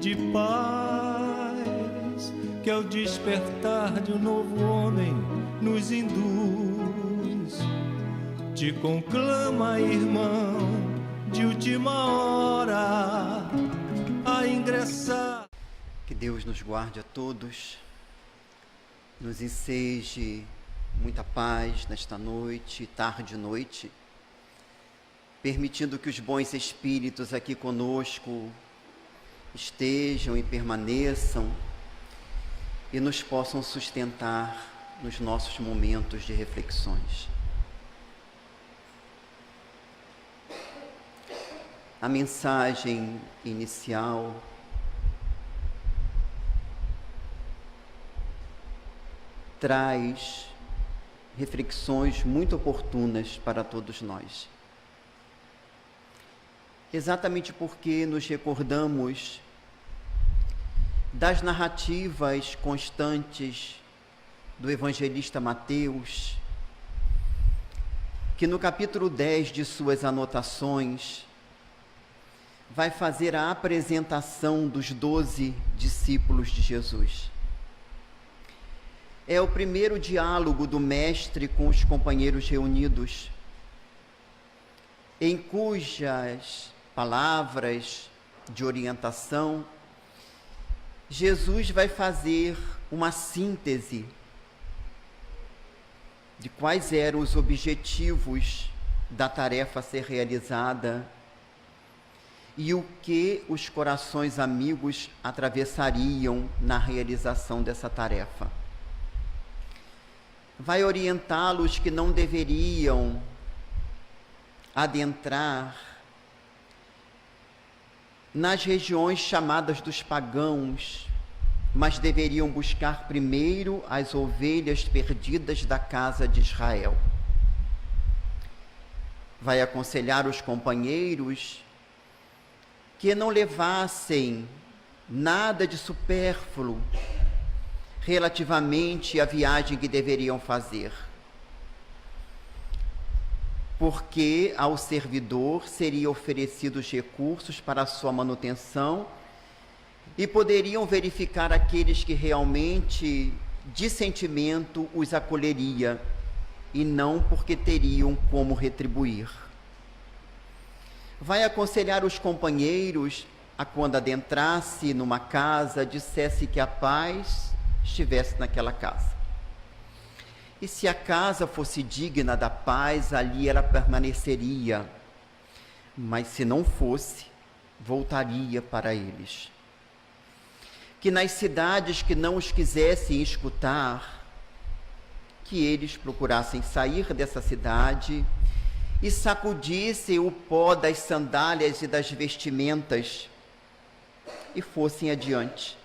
de paz, que ao despertar de um novo homem nos induz. Te conclama, irmão, de última hora a ingressar. Que Deus nos guarde a todos, nos enseje muita paz nesta noite, tarde e noite, permitindo que os bons espíritos aqui conosco estejam e permaneçam e nos possam sustentar nos nossos momentos de reflexões. A mensagem inicial traz reflexões muito oportunas para todos nós. Exatamente porque nos recordamos das narrativas constantes do evangelista Mateus, que no capítulo 10 de suas anotações vai fazer a apresentação dos 12 discípulos de Jesus. É o primeiro diálogo do Mestre com os companheiros reunidos, em cujas palavras de orientação, Jesus vai fazer uma síntese de quais eram os objetivos da tarefa a ser realizada e o que os corações amigos atravessariam na realização dessa tarefa. Vai orientá-los que não deveriam adentrar nas regiões chamadas dos pagãos, mas deveriam buscar primeiro as ovelhas perdidas da casa de Israel. Vai aconselhar os companheiros que não levassem nada de supérfluo relativamente à viagem que deveriam fazer, porque ao servidor seria oferecidos recursos para a sua manutenção e poderiam verificar aqueles que realmente de sentimento os acolheria e não porque teriam como retribuir. Vai aconselhar os companheiros a, quando adentrasse numa casa, dissesse que a paz estivesse naquela casa. E se a casa fosse digna da paz, ali ela permaneceria. Mas se não fosse, voltaria para eles. Que nas cidades que não os quisessem escutar, que eles procurassem sair dessa cidade e sacudissem o pó das sandálias e das vestimentas e fossem adiante.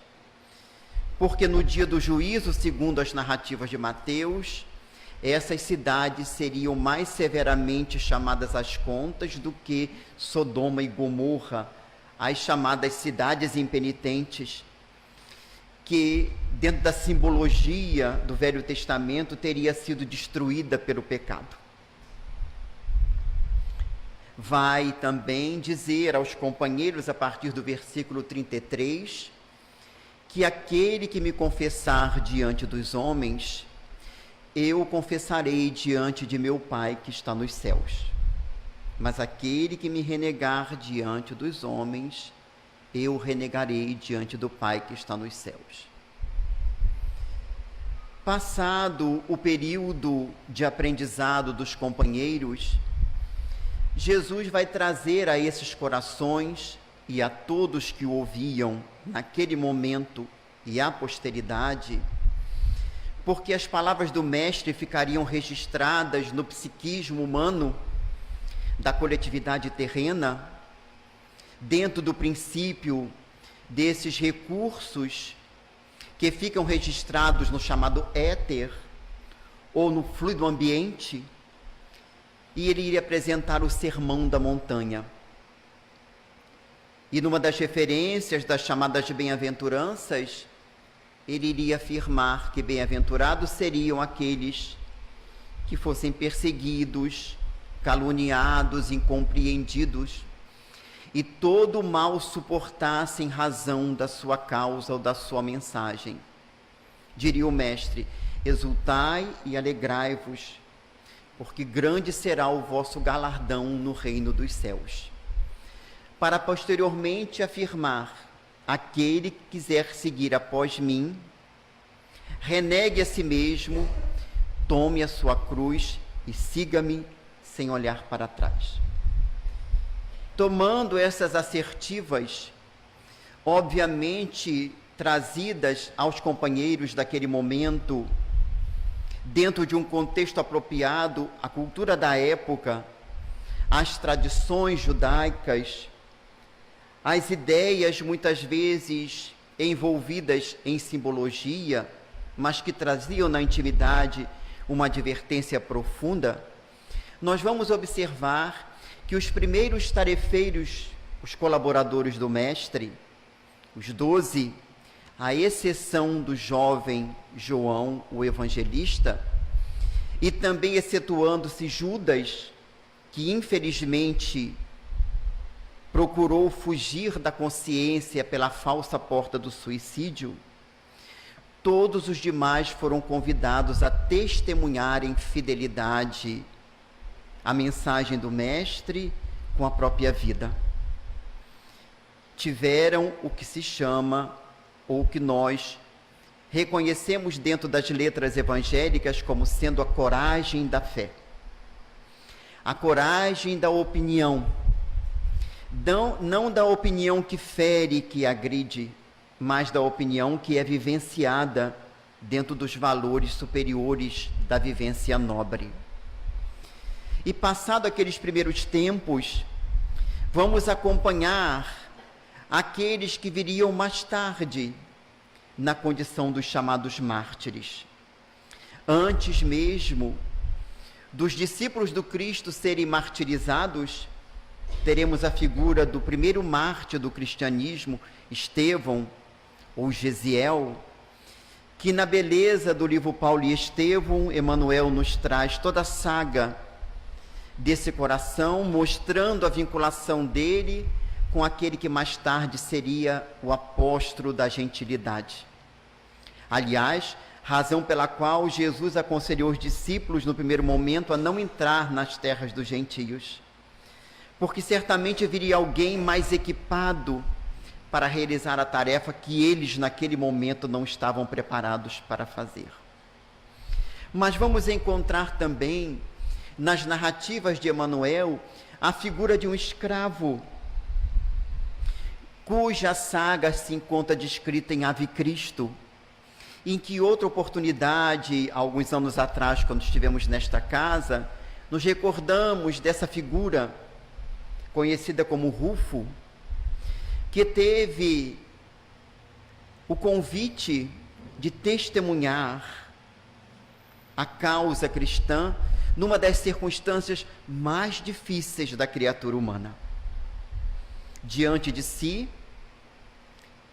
Porque no dia do juízo, segundo as narrativas de Mateus, essas cidades seriam mais severamente chamadas às contas do que Sodoma e Gomorra, as chamadas cidades impenitentes, que dentro da simbologia do Velho Testamento teria sido destruída pelo pecado. Vai também dizer aos companheiros, a partir do versículo 33, que aquele que me confessar diante dos homens, eu o confessarei diante de meu Pai que está nos céus. Mas aquele que me renegar diante dos homens, eu o renegarei diante do Pai que está nos céus. Passado o período de aprendizado dos companheiros, Jesus vai trazer a esses corações e a todos que o ouviam naquele momento e à posteridade, porque as palavras do Mestre ficariam registradas no psiquismo humano da coletividade terrena, dentro do princípio desses recursos que ficam registrados no chamado éter ou no fluido ambiente, e ele iria apresentar o Sermão da Montanha. E numa das referências das chamadas de bem-aventuranças, ele iria afirmar que bem-aventurados seriam aqueles que fossem perseguidos, caluniados, incompreendidos, e todo o mal suportasse em razão da sua causa ou da sua mensagem. Diria o mestre: exultai e alegrai-vos, porque grande será o vosso galardão no reino dos céus. Para posteriormente afirmar: aquele que quiser seguir após mim, renegue a si mesmo, tome a sua cruz e siga-me sem olhar para trás. Tomando essas assertivas, obviamente trazidas aos companheiros daquele momento, dentro de um contexto apropriado, a cultura da época, as tradições judaicas, as ideias muitas vezes envolvidas em simbologia, mas que traziam na intimidade uma advertência profunda, nós vamos observar que os primeiros tarefeiros, os colaboradores do mestre, os 12, à exceção do jovem João, o evangelista, e também excetuando-se Judas, que infelizmente procurou fugir da consciência pela falsa porta do suicídio, todos os demais foram convidados a testemunharem fidelidade à mensagem do mestre com a própria vida. Tiveram o que se chama, ou que nós reconhecemos dentro das letras evangélicas como sendo a coragem da fé. A coragem da opinião, não da opinião que fere, que agride, mas da opinião que é vivenciada dentro dos valores superiores da vivência nobre. E passado aqueles primeiros tempos, vamos acompanhar aqueles que viriam mais tarde na condição dos chamados mártires. Antes mesmo dos discípulos do Cristo serem martirizados, teremos a figura do primeiro mártir do cristianismo, Estevão, ou Gesiel, que na beleza do livro Paulo e Estevão, Emmanuel nos traz toda a saga desse coração, mostrando a vinculação dele com aquele que mais tarde seria o apóstolo da gentilidade. Aliás, razão pela qual Jesus aconselhou os discípulos no primeiro momento a não entrar nas terras dos gentios, porque certamente viria alguém mais equipado para realizar a tarefa que eles naquele momento não estavam preparados para fazer. Mas vamos encontrar também nas narrativas de Emmanuel a figura de um escravo, cuja saga se encontra descrita em Ave Cristo, em que outra oportunidade, alguns anos atrás, quando estivemos nesta casa, nos recordamos dessa figura conhecida como Rufo, que teve o convite de testemunhar a causa cristã numa das circunstâncias mais difíceis da criatura humana. Diante de si,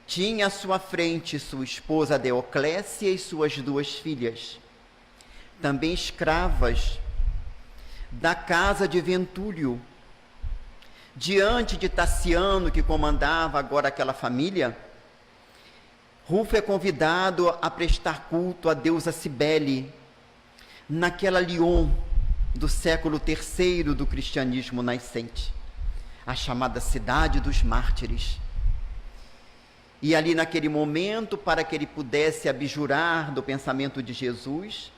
tinha à sua frente sua esposa Deoclécia e suas 2 filhas, também escravas da casa de Ventúlio. Diante de Tassiano, que comandava agora aquela família, Rufo é convidado a prestar culto à deusa Cibele, naquela Lyon do século III do cristianismo nascente, a chamada cidade dos mártires. E ali naquele momento, para que ele pudesse abjurar do pensamento de Jesus,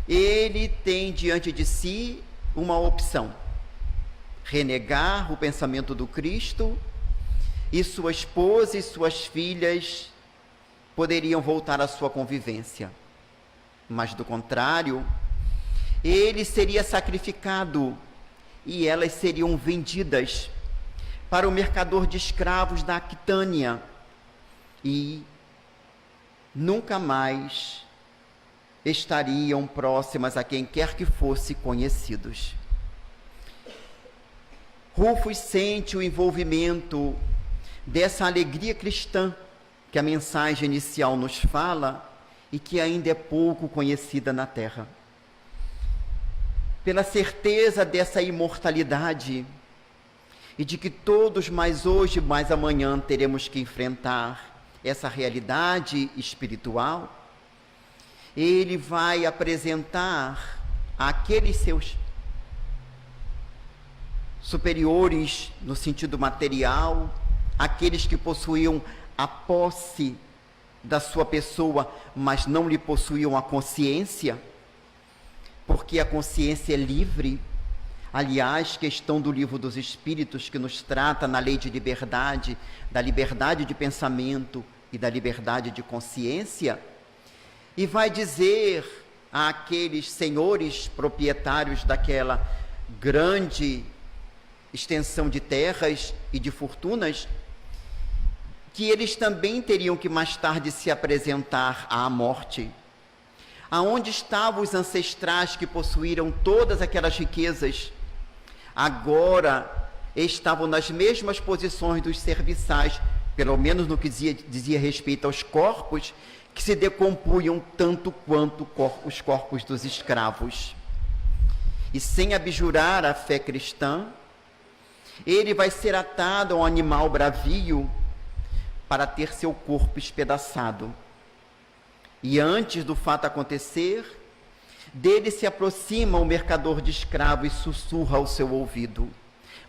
ele tem diante de si uma opção: renegar o pensamento do Cristo, e sua esposa e suas filhas poderiam voltar à sua convivência. Mas do contrário, ele seria sacrificado e elas seriam vendidas para o mercador de escravos da Aquitânia e nunca mais estariam próximas a quem quer que fosse conhecidos. Rufus sente o envolvimento dessa alegria cristã que a mensagem inicial nos fala e que ainda é pouco conhecida na terra. Pela certeza dessa imortalidade e de que todos, mais hoje, mais amanhã, teremos que enfrentar essa realidade espiritual, ele vai apresentar àqueles seus superiores no sentido material, aqueles que possuíam a posse da sua pessoa, mas não lhe possuíam a consciência, porque a consciência é livre. Aliás, questão do Livro dos Espíritos, que nos trata na lei de liberdade, da liberdade de pensamento e da liberdade de consciência, e vai dizer àqueles senhores proprietários daquela grande extensão de terras e de fortunas, que eles também teriam que mais tarde se apresentar à morte. Aonde estavam os ancestrais que possuíram todas aquelas riquezas? Agora estavam nas mesmas posições dos serviçais, pelo menos no que dizia respeito aos corpos, que se decompunham tanto quanto os corpos dos escravos. E sem abjurar a fé cristã, ele vai ser atado a um animal bravio para ter seu corpo espedaçado. E antes do fato acontecer, dele se aproxima o mercador de escravo e sussurra ao seu ouvido: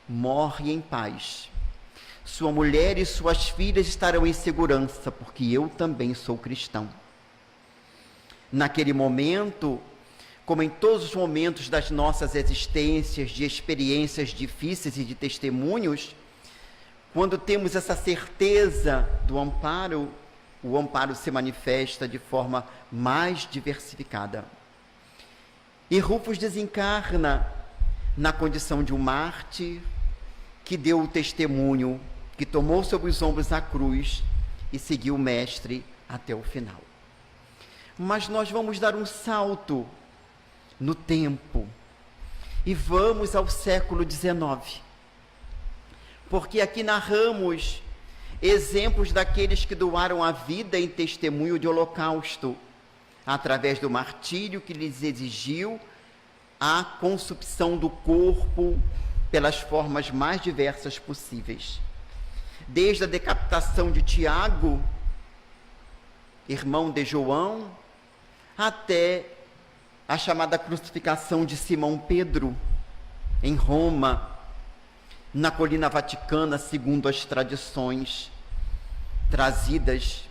morre em paz. Sua mulher e suas filhas estarão em segurança, porque eu também sou cristão. Naquele momento, como em todos os momentos das nossas existências, de experiências difíceis e de testemunhos, quando temos essa certeza do amparo, o amparo se manifesta de forma mais diversificada. E Rufus desencarna na condição de um mártir que deu o testemunho, que tomou sobre os ombros a cruz e seguiu o Mestre até o final. Mas nós vamos dar um salto no tempo e vamos ao século XIX, porque aqui narramos exemplos daqueles que doaram a vida em testemunho de holocausto, através do martírio que lhes exigiu a consumção do corpo pelas formas mais diversas possíveis. Desde a decapitação de Tiago, irmão de João, até a chamada crucificação de Simão Pedro, em Roma, na colina vaticana, segundo as tradições trazidas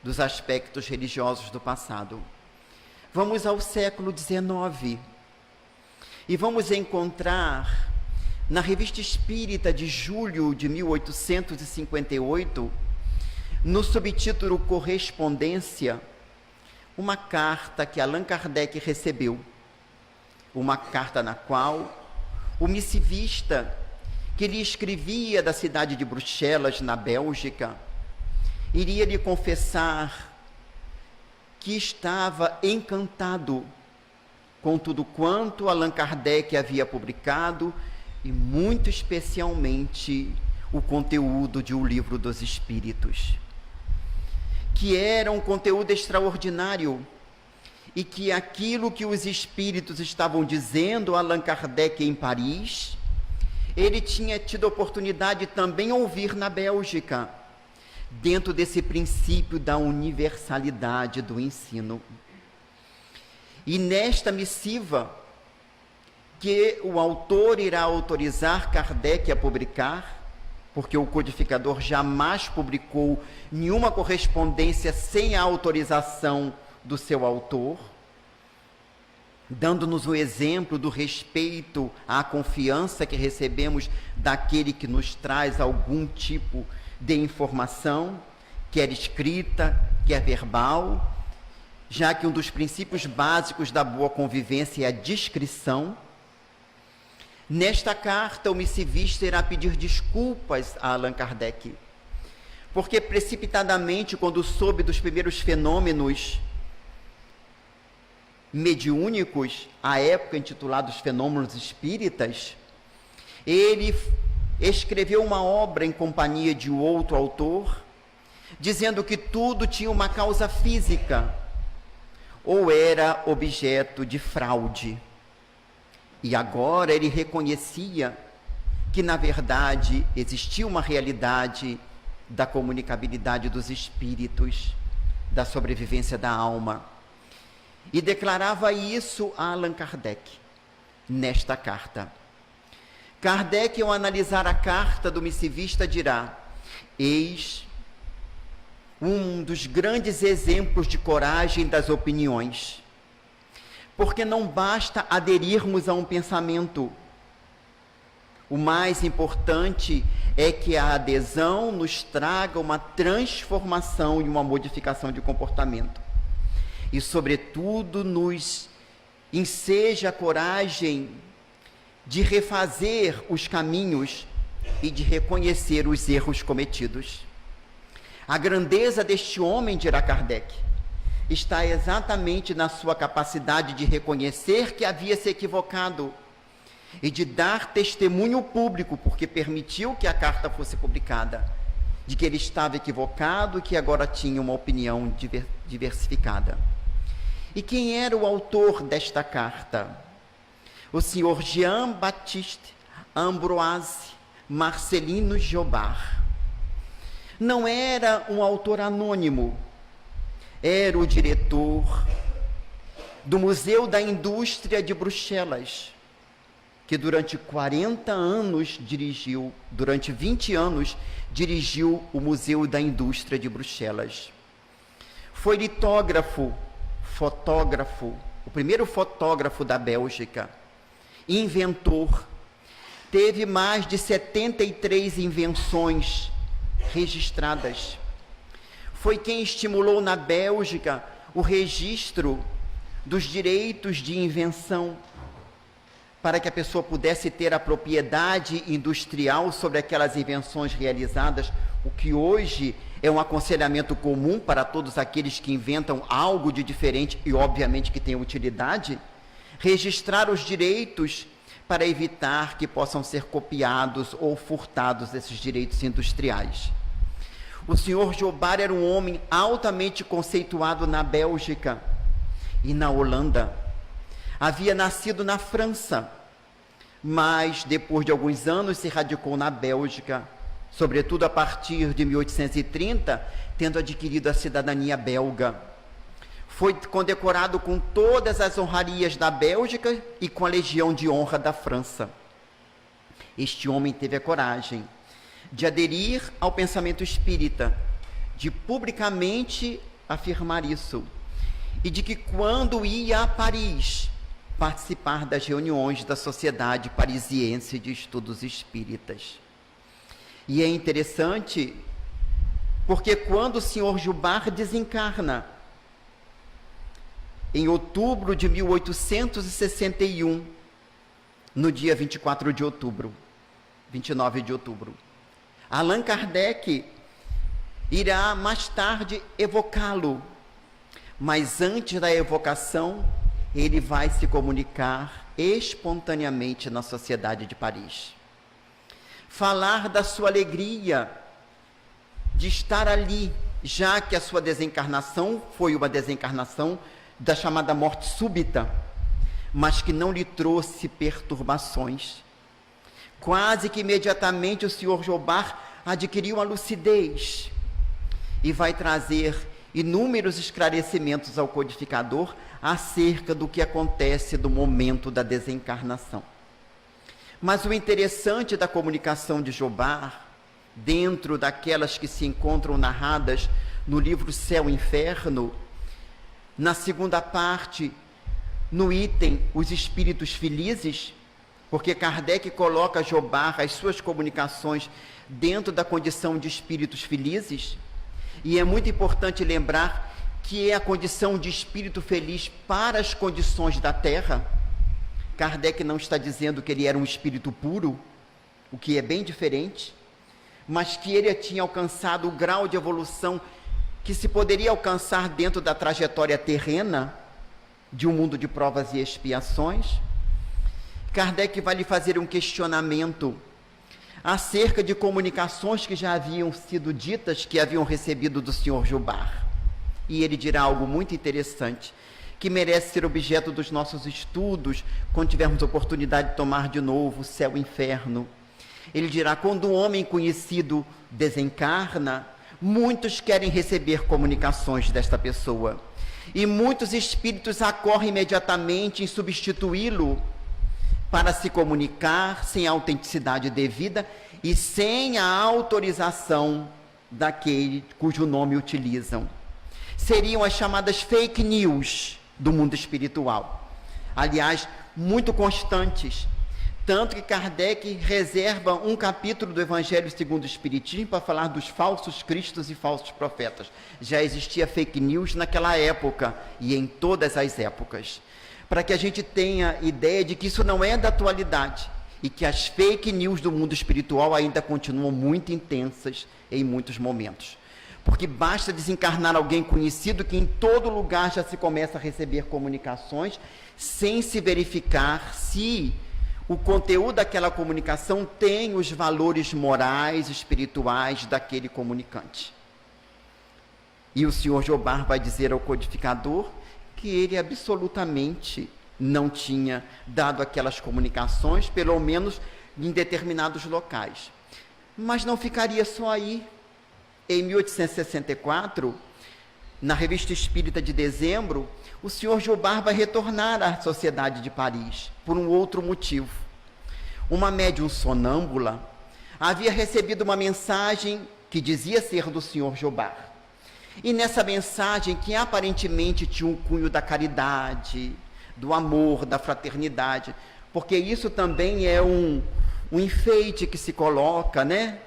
dos aspectos religiosos do passado. Vamos ao século XIX e vamos encontrar na Revista Espírita de julho de 1858, no subtítulo Correspondência, uma carta que Allan Kardec recebeu, uma carta na qual o missivista que lhe escrevia da cidade de Bruxelas, na Bélgica, iria lhe confessar que estava encantado com tudo quanto Allan Kardec havia publicado, e muito especialmente o conteúdo de O Livro dos Espíritos, que era um conteúdo extraordinário, e que aquilo que os espíritos estavam dizendo a Allan Kardec em Paris, ele tinha tido a oportunidade de também ouvir na Bélgica, dentro desse princípio da universalidade do ensino. E nesta missiva, que o autor irá autorizar Kardec a publicar, porque o codificador jamais publicou nenhuma correspondência sem a autorização do seu autor, dando-nos o exemplo do respeito à confiança que recebemos daquele que nos traz algum tipo de informação, quer escrita, quer verbal, já que um dos princípios básicos da boa convivência é a discrição. Nesta carta, o missivista irá pedir desculpas a Allan Kardec, porque precipitadamente, quando soube dos primeiros fenômenos mediúnicos, à época intitulados Fenômenos Espíritas, ele escreveu uma obra em companhia de outro autor, dizendo que tudo tinha uma causa física, ou era objeto de fraude. E agora ele reconhecia que na verdade existia uma realidade da comunicabilidade dos espíritos, da sobrevivência da alma. E declarava isso a Allan Kardec, nesta carta. Kardec, ao analisar a carta do missivista, dirá: eis um dos grandes exemplos de coragem das opiniões, porque não basta aderirmos a um pensamento. O mais importante é que a adesão nos traga uma transformação e uma modificação de comportamento. E, sobretudo, nos enseja a coragem de refazer os caminhos e de reconhecer os erros cometidos. A grandeza deste homem, dirá Kardec, está exatamente na sua capacidade de reconhecer que havia se equivocado e de dar testemunho público, porque permitiu que a carta fosse publicada, de que ele estava equivocado e que agora tinha uma opinião diversificada. E quem era o autor desta carta? O senhor Jean-Baptiste Ambroise Marcelino Jobard. Não era um autor anônimo, era o diretor do Museu da Indústria de Bruxelas, que durante 40 anos dirigiu, durante 20 anos, dirigiu o Museu da Indústria de Bruxelas. Foi litógrafo, fotógrafo, o primeiro fotógrafo da Bélgica, inventor, teve mais de 73 invenções registradas. Foi quem estimulou na Bélgica o registro dos direitos de invenção, para que a pessoa pudesse ter a propriedade industrial sobre aquelas invenções realizadas, o que hoje é um aconselhamento comum para todos aqueles que inventam algo de diferente e, obviamente, que tem utilidade, registrar os direitos para evitar que possam ser copiados ou furtados esses direitos industriais. O senhor Jobard era um homem altamente conceituado na Bélgica e na Holanda. Havia nascido na França, mas depois de alguns anos se radicou na Bélgica, sobretudo a partir de 1830, tendo adquirido a cidadania belga. Foi condecorado com todas as honrarias da Bélgica e com a Legião de Honra da França. Este homem teve a coragem de aderir ao pensamento espírita, de publicamente afirmar isso, e de que quando ia a Paris participar das reuniões da Sociedade Parisiense de Estudos Espíritas. E é interessante, porque quando o senhor Jobard desencarna, em outubro de 1861, no dia 24 de outubro, 29 de outubro, Allan Kardec irá mais tarde evocá-lo, mas antes da evocação, ele vai se comunicar espontaneamente na Sociedade de Paris. Falar da sua alegria de estar ali, já que a sua desencarnação foi uma desencarnação da chamada morte súbita, mas que não lhe trouxe perturbações. Quase que imediatamente o senhor Jobard adquiriu a lucidez e vai trazer inúmeros esclarecimentos ao codificador acerca do que acontece no momento da desencarnação. Mas o interessante da comunicação de Jobard, dentro daquelas que se encontram narradas no livro Céu e Inferno, na segunda parte, no item Os Espíritos Felizes, porque Kardec coloca Jobard, as suas comunicações, dentro da condição de espíritos felizes, e é muito importante lembrar que é a condição de espírito feliz para as condições da Terra. Kardec não está dizendo que ele era um espírito puro, o que é bem diferente, mas que ele tinha alcançado o grau de evolução que se poderia alcançar dentro da trajetória terrena de um mundo de provas e expiações. Kardec vai lhe fazer um questionamento acerca de comunicações que já haviam sido ditas, que haviam recebido do senhor Jobard. E ele dirá algo muito interessante, que merece ser objeto dos nossos estudos, quando tivermos oportunidade de tomar de novo Céu e Inferno. Ele dirá: quando um homem conhecido desencarna, muitos querem receber comunicações desta pessoa. E muitos espíritos acorrem imediatamente em substituí-lo para se comunicar sem a autenticidade devida e sem a autorização daquele cujo nome utilizam. Seriam as chamadas fake news do mundo espiritual. Aliás, muito constantes. Tanto que Kardec reserva um capítulo do Evangelho segundo o Espiritismo para falar dos falsos cristos e falsos profetas. Já existia fake news naquela época e em todas as épocas. Para que a gente tenha ideia de que isso não é da atualidade e que as fake news do mundo espiritual ainda continuam muito intensas em muitos momentos. Porque basta desencarnar alguém conhecido que em todo lugar já se começa a receber comunicações sem se verificar se o conteúdo daquela comunicação tem os valores morais, espirituais daquele comunicante. E o senhor Jobard vai dizer ao codificador que ele absolutamente não tinha dado aquelas comunicações, pelo menos em determinados locais. Mas não ficaria só aí. Em 1864, na Revista Espírita de dezembro, o senhor Jobard vai retornar à Sociedade de Paris, por um outro motivo. Uma médium sonâmbula havia recebido uma mensagem que dizia ser do senhor Jobard. E nessa mensagem, que aparentemente tinha um cunho da caridade, do amor, da fraternidade, porque isso também é um enfeite que se coloca, né?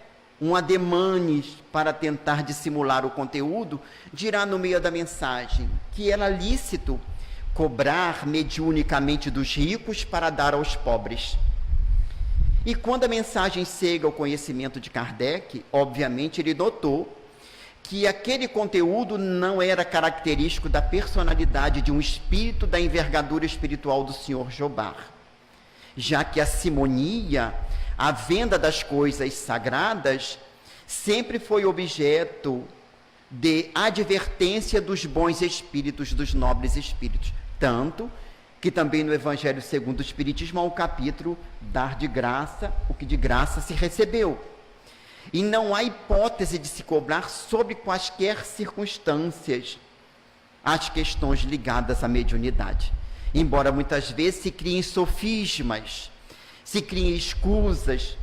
Um ademanes para tentar dissimular o conteúdo, dirá no meio da mensagem que era lícito cobrar mediunicamente dos ricos para dar aos pobres. E quando a mensagem chega ao conhecimento de Kardec, obviamente ele notou que aquele conteúdo não era característico da personalidade de um espírito da envergadura espiritual do senhor Jobard, já que a simonia, a venda das coisas sagradas, sempre foi objeto de advertência dos bons espíritos, dos nobres espíritos. Tanto que também no Evangelho segundo o Espiritismo há um capítulo, dar de graça o que de graça se recebeu. E não há hipótese de se cobrar sob quaisquer circunstâncias as questões ligadas à mediunidade. Embora muitas vezes se criem sofismas, se criem escusas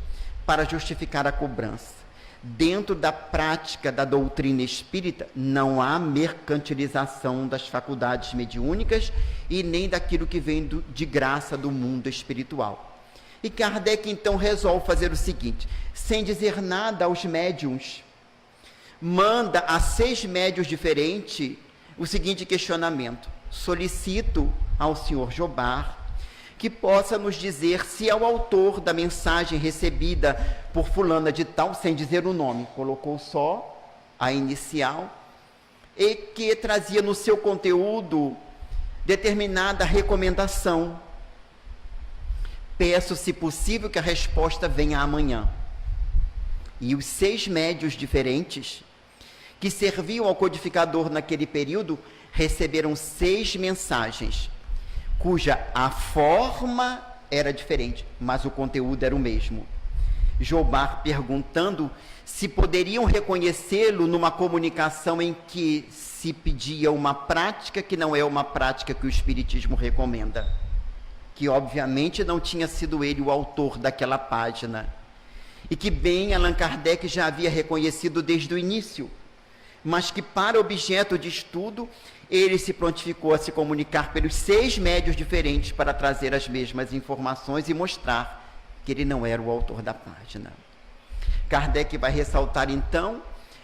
para justificar a cobrança. Dentro da prática da doutrina espírita, não há mercantilização das faculdades mediúnicas e nem daquilo que vem de graça do mundo espiritual. E Kardec então resolve fazer o seguinte: sem dizer nada aos médiuns, manda a 6 médiuns diferentes o seguinte questionamento: solicito ao senhor Jobard que possa nos dizer se é o autor da mensagem recebida por fulana de tal, sem dizer o nome, colocou só a inicial, e que trazia no seu conteúdo determinada recomendação. Peço, se possível, que a resposta venha amanhã. E os 6 médiuns diferentes que serviam ao codificador naquele período receberam 6 mensagens, cuja a forma era diferente, mas o conteúdo era o mesmo. Jobard perguntando se poderiam reconhecê-lo numa comunicação em que se pedia uma prática que não é uma prática que o Espiritismo recomenda, que obviamente não tinha sido ele o autor daquela página, e que bem Allan Kardec já havia reconhecido desde o início, mas que para objeto de estudo ele se prontificou a se comunicar pelos 6 médiuns diferentes para trazer as mesmas informações e mostrar que ele não era o autor da página. Kardec vai ressaltar então,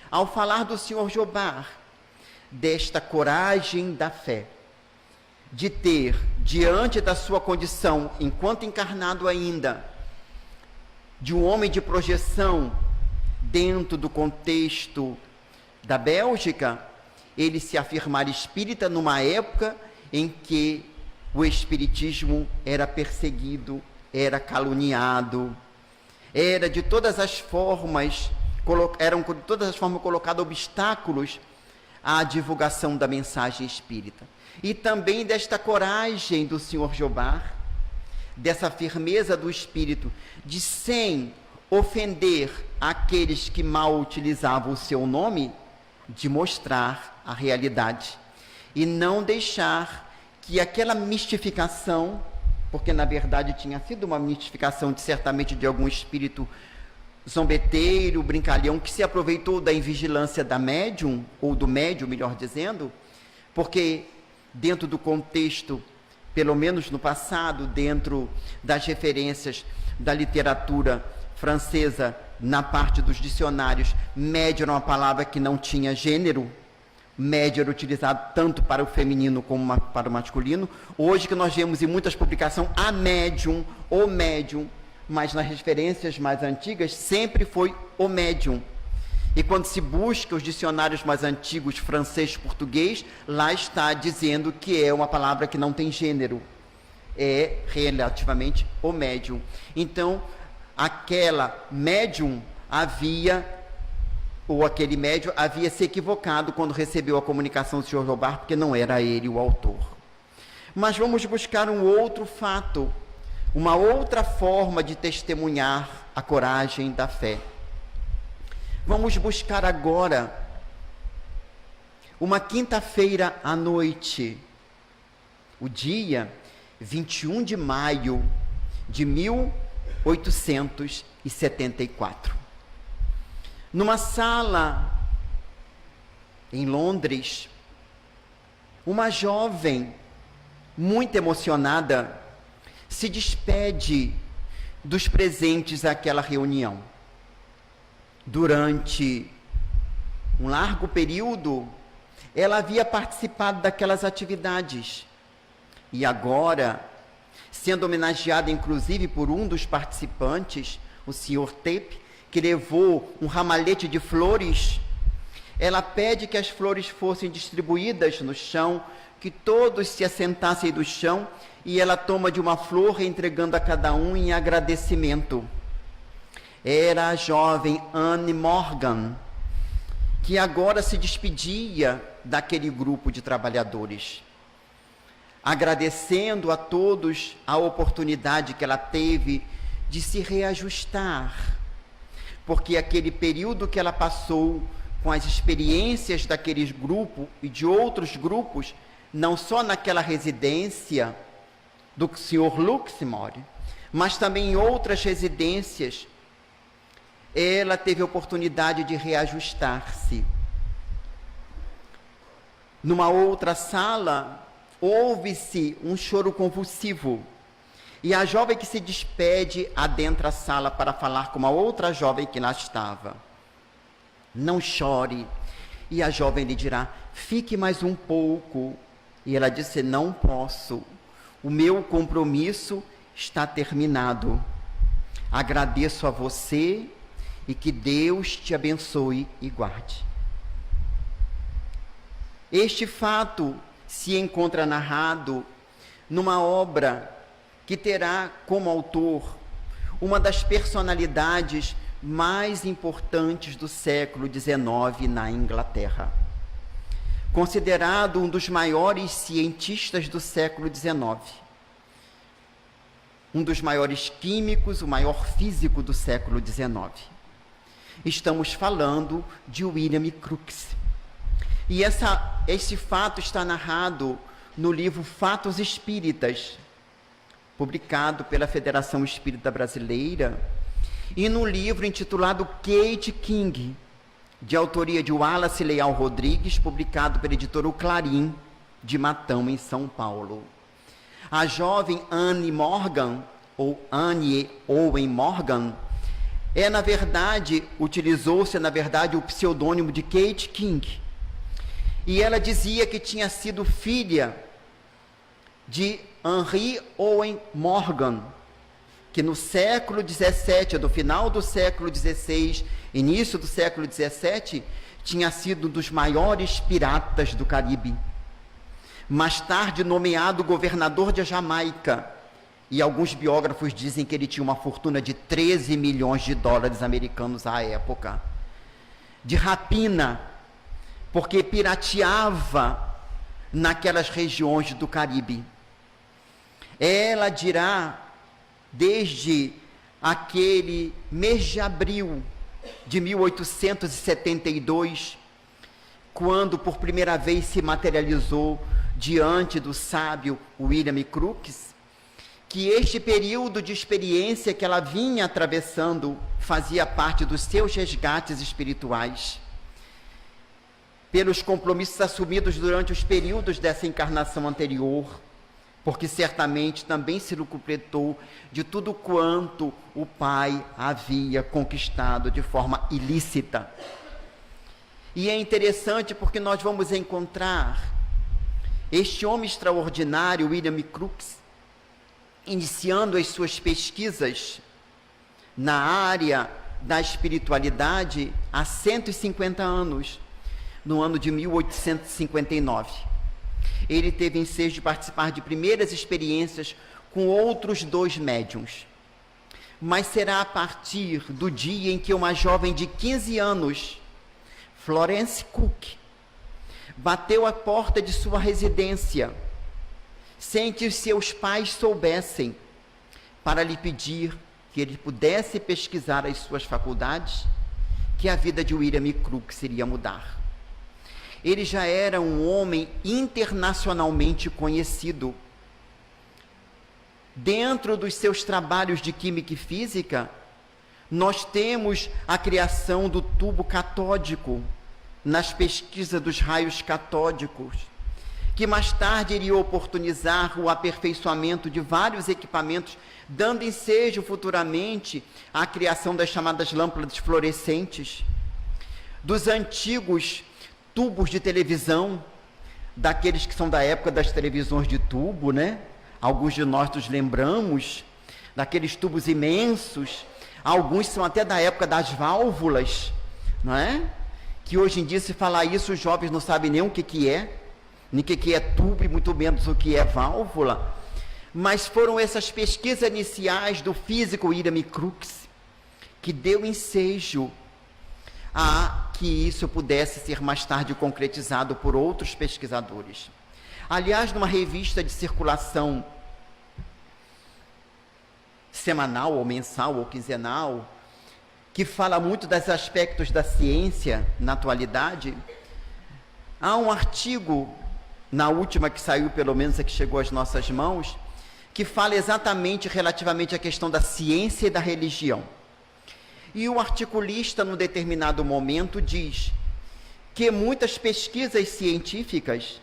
ao falar do senhor Jobard, desta coragem da fé, de ter, diante da sua condição, enquanto encarnado ainda, de um homem de projeção dentro do contexto da Bélgica, ele se afirmar espírita numa época em que o espiritismo era perseguido, era caluniado, era de todas as formas, colocados obstáculos à divulgação da mensagem espírita. E também desta coragem do senhor Jobard, dessa firmeza do espírito, de sem ofender aqueles que mal utilizavam o seu nome, de mostrar a realidade e não deixar que aquela mistificação, porque na verdade tinha sido uma mistificação certamente de algum espírito zombeteiro, brincalhão, que se aproveitou da invigilância da médium, ou do médium, melhor dizendo, porque dentro do contexto, pelo menos no passado, dentro das referências da literatura francesa, na parte dos dicionários, médium era uma palavra que não tinha gênero, médium era utilizado tanto para o feminino como para o masculino. Hoje que nós vemos em muitas publicações a médium, o médium, mas nas referências mais antigas sempre foi o médium. E quando se busca os dicionários mais antigos, francês, português, lá está dizendo que é uma palavra que não tem gênero, é relativamente o médium. Então, aquela médium aquele médium havia se equivocado quando recebeu a comunicação do Sr. Lobar, porque não era ele o autor. Mas vamos buscar um outro fato, uma outra forma de testemunhar a coragem da fé. Vamos buscar agora uma quinta-feira à noite, o dia 21 de maio de 1874. Numa sala em Londres, uma jovem muito emocionada se despede dos presentes àquela reunião. Durante um largo período, ela havia participado daquelas atividades. E agora, sendo homenageada inclusive por um dos participantes, o Sr. Tape, que levou um ramalhete de flores, ela pede que as flores fossem distribuídas no chão, que todos se assentassem do chão, e ela toma de uma flor, entregando a cada um em agradecimento. Era a jovem Anne Morgan, que agora se despedia daquele grupo de trabalhadores, agradecendo a todos a oportunidade que ela teve de se reajustar, porque aquele período que ela passou com as experiências daqueles grupos e de outros grupos, não só naquela residência do Sr. Luxemore, mas também em outras residências, ela teve a oportunidade de reajustar-se. Numa outra sala, ouve-se um choro convulsivo, e a jovem que se despede adentra a sala para falar com uma outra jovem que lá estava. Não chore. E a jovem lhe dirá, fique mais um pouco. E ela disse, não posso. O meu compromisso está terminado. Agradeço a você e que Deus te abençoe e guarde. Este fato se encontra narrado numa obra que terá como autor uma das personalidades mais importantes do século XIX na Inglaterra. Considerado um dos maiores cientistas do século XIX, um dos maiores químicos, o maior físico do século XIX. Estamos falando de William Crookes. E esse fato está narrado no livro Fatos Espíritas, publicado pela Federação Espírita Brasileira, e no livro intitulado Kate King, de autoria de Wallace Leal Rodrigues, publicado pela editora O Clarim, de Matão, em São Paulo. A jovem Anne Morgan, ou Anne Owen Morgan, utilizou-se o pseudônimo de Kate King. E ela dizia que tinha sido filha de Henry Owen Morgan, que no século XVII, do final do século XVI, início do século XVII, tinha sido um dos maiores piratas do Caribe. Mais tarde nomeado governador de Jamaica, e alguns biógrafos dizem que ele tinha uma fortuna de 13 milhões de dólares americanos à época, de rapina, porque pirateava naquelas regiões do Caribe. Ela dirá, desde aquele mês de abril de 1872, quando por primeira vez se materializou diante do sábio William Crookes, que este período de experiência que ela vinha atravessando fazia parte dos seus resgates espirituais, pelos compromissos assumidos durante os períodos dessa encarnação anterior, porque certamente também se recuperou de tudo quanto o pai havia conquistado de forma ilícita. E é interessante porque nós vamos encontrar este homem extraordinário, William Crookes, iniciando as suas pesquisas na área da espiritualidade há 150 anos, no ano de 1859. Ele teve ensejo de participar de primeiras experiências com outros 2 médiuns. Mas será a partir do dia em que uma jovem de 15 anos, Florence Cook, bateu à porta de sua residência, sem que os seus pais soubessem, para lhe pedir que ele pudesse pesquisar as suas faculdades, que a vida de William Crookes iria mudar. Ele já era um homem internacionalmente conhecido. Dentro dos seus trabalhos de química e física, nós temos a criação do tubo catódico, nas pesquisas dos raios catódicos, que mais tarde iria oportunizar o aperfeiçoamento de vários equipamentos, dando ensejo futuramente à criação das chamadas lâmpadas fluorescentes, dos antigos tubos de televisão, daqueles que são da época das televisões de tubo, né? Alguns de nós nos lembramos daqueles tubos imensos, alguns são até da época das válvulas, não é? Que hoje em dia, se falar isso, os jovens não sabem nem o que é, nem o que é tubo e muito menos o que é válvula. Mas foram essas pesquisas iniciais do físico William Crookes que deu ensejo a que isso pudesse ser mais tarde concretizado por outros pesquisadores. Aliás, numa revista de circulação semanal, ou mensal, ou quinzenal, que fala muito dos aspectos da ciência na atualidade, há um artigo, na última que saiu, pelo menos a que chegou às nossas mãos, que fala exatamente relativamente à questão da ciência e da religião. E o articulista, num determinado momento, diz que muitas pesquisas científicas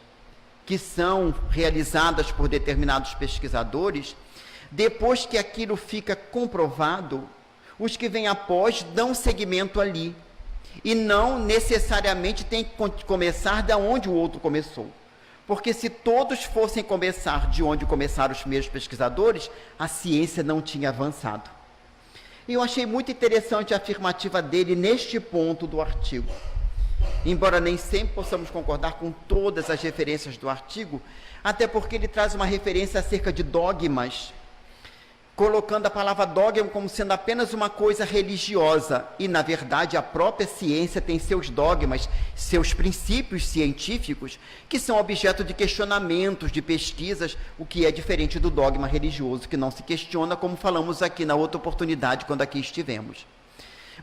que são realizadas por determinados pesquisadores, depois que aquilo fica comprovado, os que vêm após dão seguimento ali, e não necessariamente tem que começar de onde o outro começou. Porque se todos fossem começar de onde começaram os primeiros pesquisadores, a ciência não tinha avançado. E eu achei muito interessante a afirmativa dele neste ponto do artigo. Embora nem sempre possamos concordar com todas as referências do artigo, até porque ele traz uma referência acerca de dogmas, colocando a palavra dogma como sendo apenas uma coisa religiosa, e na verdade a própria ciência tem seus dogmas, seus princípios científicos, que são objeto de questionamentos, de pesquisas, o que é diferente do dogma religioso, que não se questiona, como falamos aqui na outra oportunidade, quando aqui estivemos.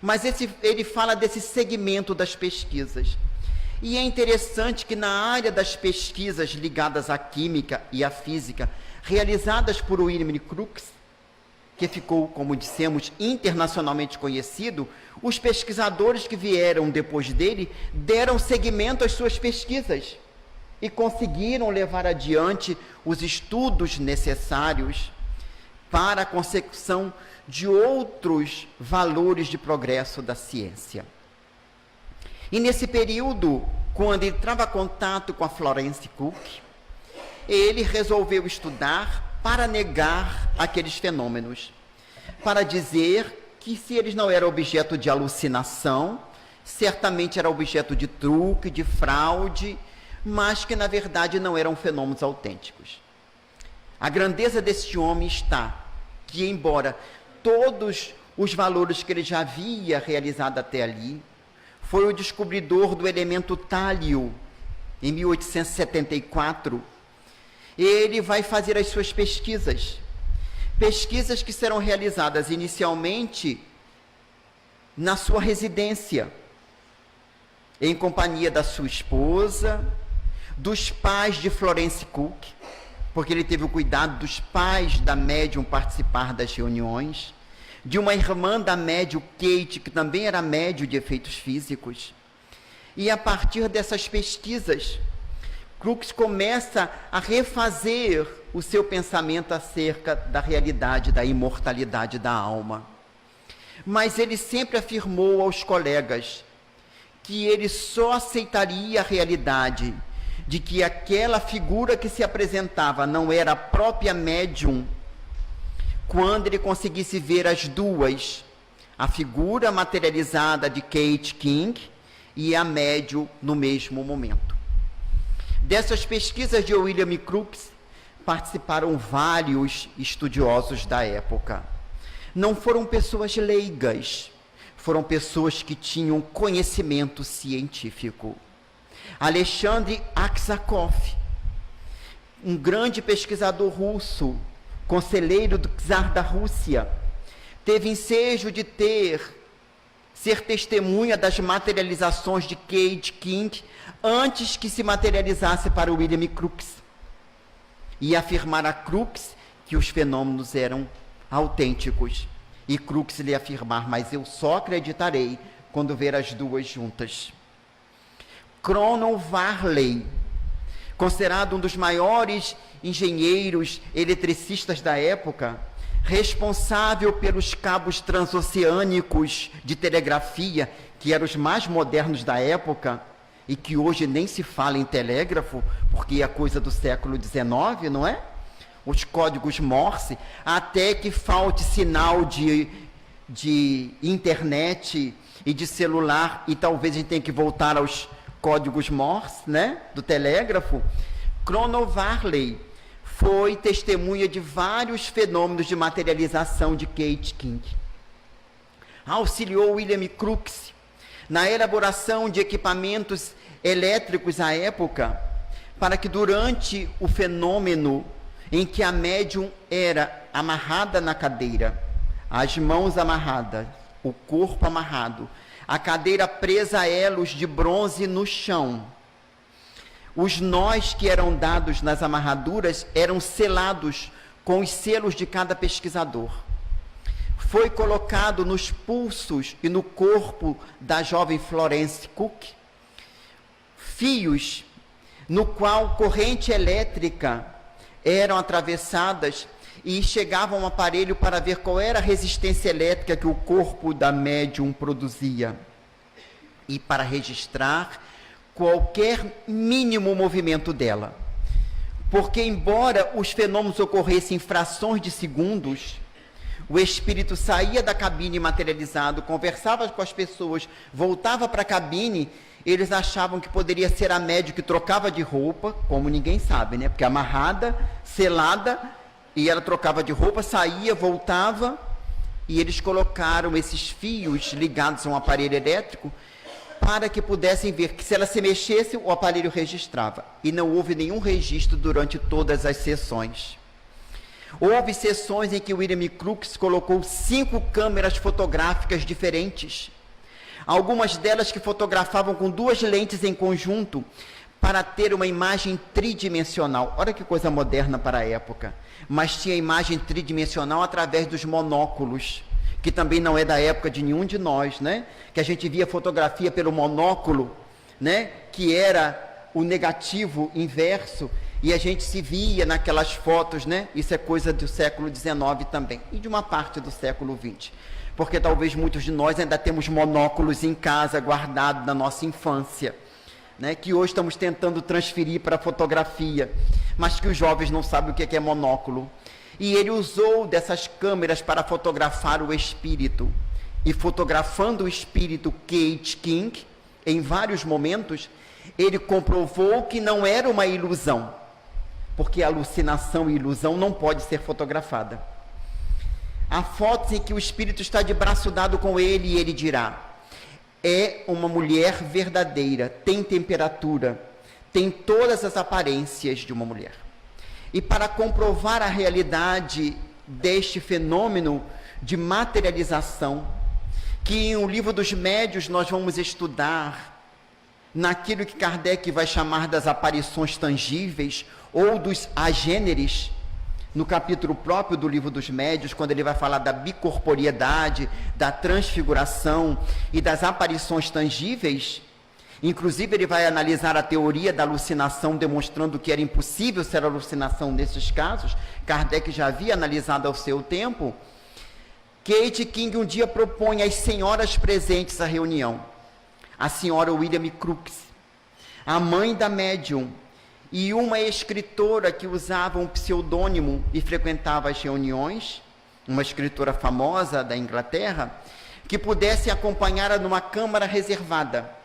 Mas ele fala desse segmento das pesquisas, e é interessante que na área das pesquisas ligadas à química e à física, realizadas por William Crookes, que ficou, como dissemos, internacionalmente conhecido, os pesquisadores que vieram depois dele deram seguimento às suas pesquisas e conseguiram levar adiante os estudos necessários para a consecução de outros valores de progresso da ciência. E nesse período, quando ele entrava em contato com a Florence Cook, ele resolveu estudar para negar aqueles fenômenos, para dizer que se eles não eram objeto de alucinação, certamente era objeto de truque, de fraude, mas que na verdade não eram fenômenos autênticos. A grandeza deste homem está que, embora todos os valores que ele já havia realizado até ali, foi o descobridor do elemento tálio, em 1874, ele vai fazer as suas pesquisas, Pesquisas que serão realizadas inicialmente na sua residência, em companhia da sua esposa, dos pais de Florence Cook, porque ele teve o cuidado dos pais da médium participar das reuniões, de uma irmã da médium Kate, que também era médium de efeitos físicos. E a partir dessas pesquisas, Crookes começa a refazer o seu pensamento acerca da realidade, da imortalidade da alma. Mas ele sempre afirmou aos colegas que ele só aceitaria a realidade de que aquela figura que se apresentava não era a própria médium, quando ele conseguisse ver as duas, a figura materializada de Kate King e a médium no mesmo momento. Dessas pesquisas de William Crookes participaram vários estudiosos da época. Não foram pessoas leigas, foram pessoas que tinham conhecimento científico. Alexandre Aksakov, um grande pesquisador russo, conselheiro do czar da Rússia, teve ensejo de ser testemunha das materializações de Kate King antes que se materializasse para William Crookes, e afirmar a Crookes que os fenômenos eram autênticos. E Crookes lhe afirmar: mas eu só acreditarei quando ver as duas juntas. Crono Varley, considerado um dos maiores engenheiros eletricistas da época, responsável pelos cabos transoceânicos de telegrafia, que eram os mais modernos da época, e que hoje nem se fala em telégrafo, porque é coisa do século XIX, não é? Os códigos Morse, até que falte sinal de internet e de celular, e talvez a gente tenha que voltar aos códigos Morse, né, do telégrafo. Crono Varley foi testemunha de vários fenômenos de materialização de Kate King. Auxiliou William Crookes na elaboração de equipamentos elétricos à época, para que durante o fenômeno em que a médium era amarrada na cadeira, as mãos amarradas, o corpo amarrado, a cadeira presa a elos de bronze no chão, os nós que eram dados nas amarraduras eram selados com os selos de cada pesquisador. Foi colocado nos pulsos e no corpo da jovem Florence Cook fios no qual corrente elétrica eram atravessadas e chegavam a um aparelho para ver qual era a resistência elétrica que o corpo da médium produzia, e para registrar qualquer mínimo movimento dela. Porque, embora os fenômenos ocorressem em frações de segundos, o espírito saía da cabine materializado, conversava com as pessoas, voltava para a cabine, eles achavam que poderia ser a médium que trocava de roupa, como ninguém sabe, né? Porque amarrada, selada, e ela trocava de roupa, saía, voltava, e eles colocaram esses fios ligados a um aparelho elétrico para que pudessem ver que se ela se mexesse, o aparelho registrava. E não houve nenhum registro durante todas as sessões. Houve sessões em que William Crookes colocou 5 câmeras fotográficas diferentes, algumas delas que fotografavam com 2 lentes em conjunto, para ter uma imagem tridimensional. Olha que coisa moderna para a época. Mas tinha imagem tridimensional através dos monóculos, que também não é da época de nenhum de nós, né? Que a gente via fotografia pelo monóculo, né? Que era o negativo inverso, e a gente se via naquelas fotos, né? Isso é coisa do século XIX também, e de uma parte do século XX. Porque talvez muitos de nós ainda temos monóculos em casa, guardados da nossa infância, né? Que hoje estamos tentando transferir para a fotografia, mas que os jovens não sabem o que é monóculo. E ele usou dessas câmeras para fotografar o espírito. E fotografando o espírito Kate King, em vários momentos, ele comprovou que não era uma ilusão, porque alucinação e ilusão não pode ser fotografada. Há fotos em que o espírito está de braço dado com ele e ele dirá: é uma mulher verdadeira, tem temperatura, tem todas as aparências de uma mulher. E para comprovar a realidade deste fenômeno de materialização, que em O Livro dos Médiuns nós vamos estudar naquilo que Kardec vai chamar das aparições tangíveis ou dos agêneres, no capítulo próprio do Livro dos Médiuns, quando ele vai falar da bicorporiedade, da transfiguração e das aparições tangíveis. Inclusive ele vai analisar a teoria da alucinação, demonstrando que era impossível ser alucinação nesses casos. Kardec já havia analisado ao seu tempo. Kate King um dia propõe às senhoras presentes à reunião, a senhora William Crookes, a mãe da médium e uma escritora que usava um pseudônimo e frequentava as reuniões, uma escritora famosa da Inglaterra, que pudesse acompanhá-la numa câmara reservada.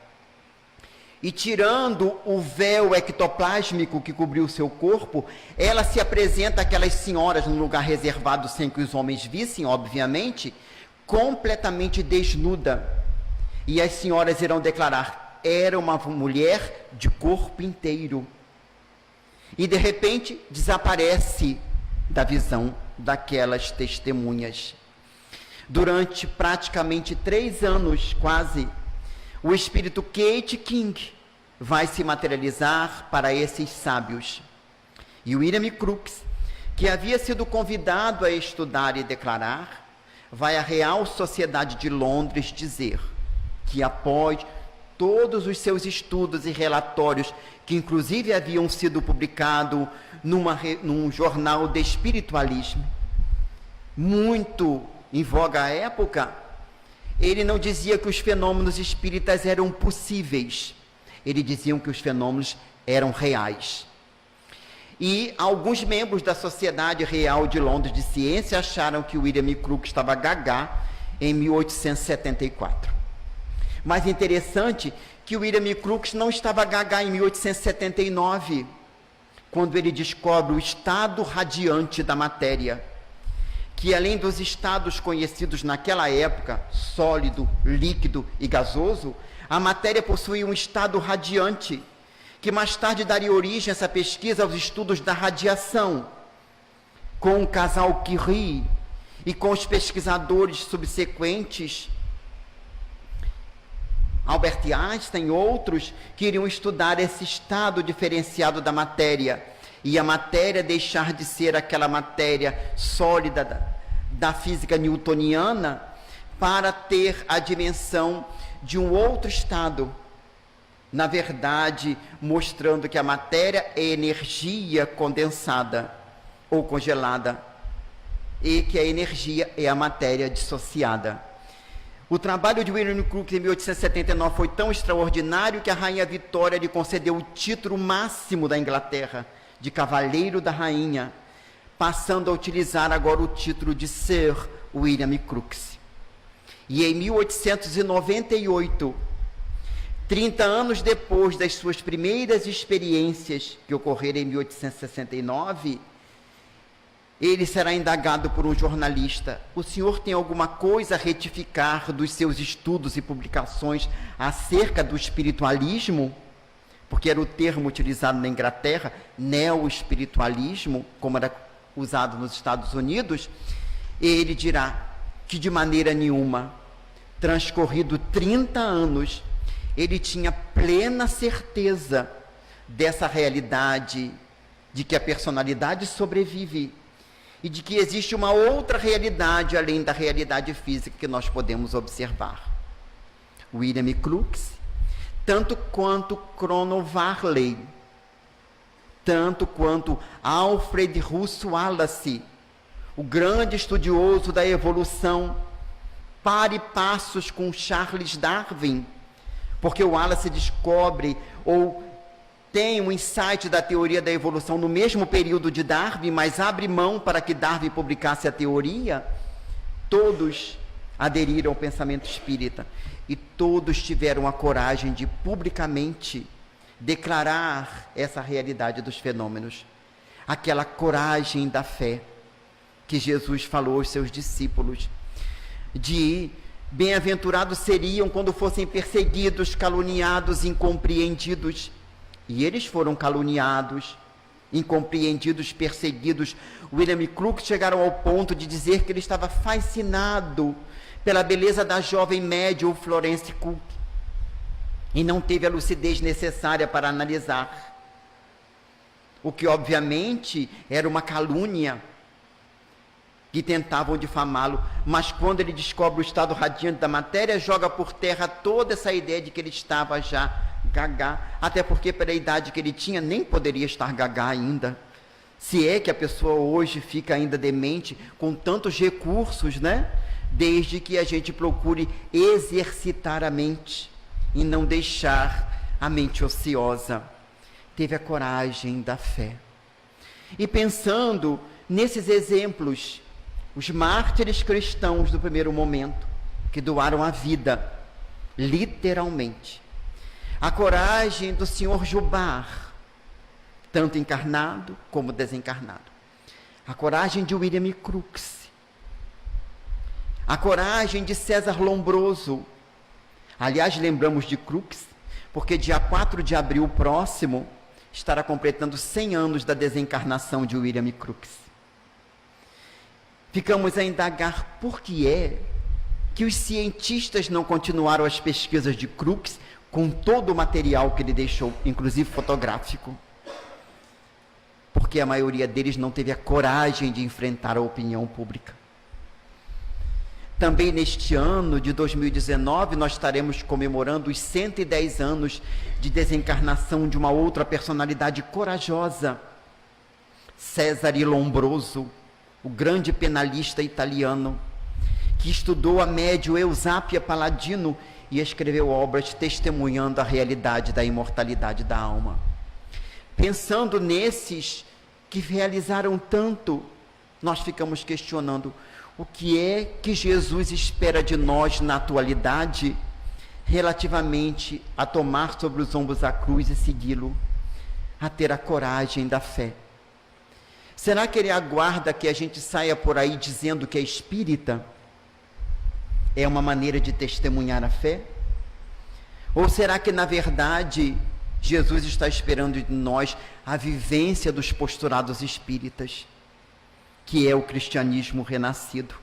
E tirando o véu ectoplásmico que cobriu o seu corpo, ela se apresenta àquelas senhoras num lugar reservado, sem que os homens vissem, obviamente, completamente desnuda. E as senhoras irão declarar: era uma mulher de corpo inteiro. E de repente desaparece da visão daquelas testemunhas. Durante praticamente 3 anos, quase, o espírito Kate King vai se materializar para esses sábios. E William Crookes, que havia sido convidado a estudar e declarar, vai à Real Sociedade de Londres dizer que, após todos os seus estudos e relatórios, que inclusive haviam sido publicados num jornal de espiritualismo, muito em voga à época, ele não dizia que os fenômenos espíritas eram possíveis, ele dizia que os fenômenos eram reais. E alguns membros da Sociedade Real de Londres de Ciência acharam que William Crookes estava gagá em 1874. Mas interessante que William Crookes não estava gagá em 1879, quando ele descobre o estado radiante da matéria, que além dos estados conhecidos naquela época, sólido, líquido e gasoso, a matéria possui um estado radiante, que mais tarde daria origem a essa pesquisa aos estudos da radiação, com o casal Curie e com os pesquisadores subsequentes, Albert Einstein e outros, que iriam estudar esse estado diferenciado da matéria, e a matéria deixar de ser aquela matéria sólida da física newtoniana para ter a dimensão de um outro estado, na verdade, mostrando que a matéria é energia condensada ou congelada e que a energia é a matéria dissociada. O trabalho de William Crookes em 1879 foi tão extraordinário que a rainha Vitória lhe concedeu o título máximo da Inglaterra, de Cavaleiro da Rainha, passando a utilizar agora o título de Sir William Crookes. E em 1898, 30 anos depois das suas primeiras experiências, que ocorreram em 1869, ele será indagado por um jornalista: o senhor tem alguma coisa a retificar dos seus estudos e publicações acerca do espiritualismo? Porque era o termo utilizado na Inglaterra, neo-espiritualismo, como era usado nos Estados Unidos. E ele dirá que de maneira nenhuma, transcorrido 30 anos, ele tinha plena certeza dessa realidade, de que a personalidade sobrevive e de que existe uma outra realidade além da realidade física que nós podemos observar. William Crookes, tanto quanto Crono Varley, tanto quanto Alfred Russel Wallace, o grande estudioso da evolução, para e passos com Charles Darwin, porque o Wallace descobre ou tem um insight da teoria da evolução no mesmo período de Darwin, mas abre mão para que Darwin publicasse a teoria. Todos aderiram ao pensamento espírita e todos tiveram a coragem de publicamente declarar essa realidade dos fenômenos, aquela coragem da fé que Jesus falou aos seus discípulos, de bem-aventurados seriam quando fossem perseguidos, caluniados, incompreendidos. E eles foram caluniados, incompreendidos, perseguidos. William Crookes chegaram ao ponto de dizer que ele estava fascinado pela beleza da jovem médium Florence Cook e não teve a lucidez necessária para analisar. O que obviamente era uma calúnia, que tentavam difamá-lo, mas quando ele descobre o estado radiante da matéria, joga por terra toda essa ideia de que ele estava já gagá, até porque pela idade que ele tinha, nem poderia estar gagá ainda. Se é que a pessoa hoje fica ainda demente, com tantos recursos, né? Desde que a gente procure exercitar a mente e não deixar a mente ociosa. Teve a coragem da fé. E pensando nesses exemplos, os mártires cristãos do primeiro momento, que doaram a vida, literalmente. A coragem do Senhor Jubar, tanto encarnado como desencarnado. A coragem de William Crookes. A coragem de César Lombroso. Aliás, lembramos de Crookes, porque dia 4 de abril próximo, estará completando 100 anos da desencarnação de William Crookes. Ficamos a indagar por que é que os cientistas não continuaram as pesquisas de Crookes com todo o material que ele deixou, inclusive fotográfico. Porque a maioria deles não teve a coragem de enfrentar a opinião pública. Também neste ano de 2019, nós estaremos comemorando os 110 anos de desencarnação de uma outra personalidade corajosa, Cesare Lombroso, o grande penalista italiano, que estudou a médium Eusápia Paladino e escreveu obras testemunhando a realidade da imortalidade da alma. Pensando nesses que realizaram tanto, nós ficamos questionando o que é que Jesus espera de nós na atualidade, relativamente a tomar sobre os ombros a cruz e segui-lo, a ter a coragem da fé. Será que ele aguarda que a gente saia por aí dizendo que é espírita? É uma maneira de testemunhar a fé? Ou será que, na verdade, Jesus está esperando de nós a vivência dos postulados espíritas, que é o cristianismo renascido?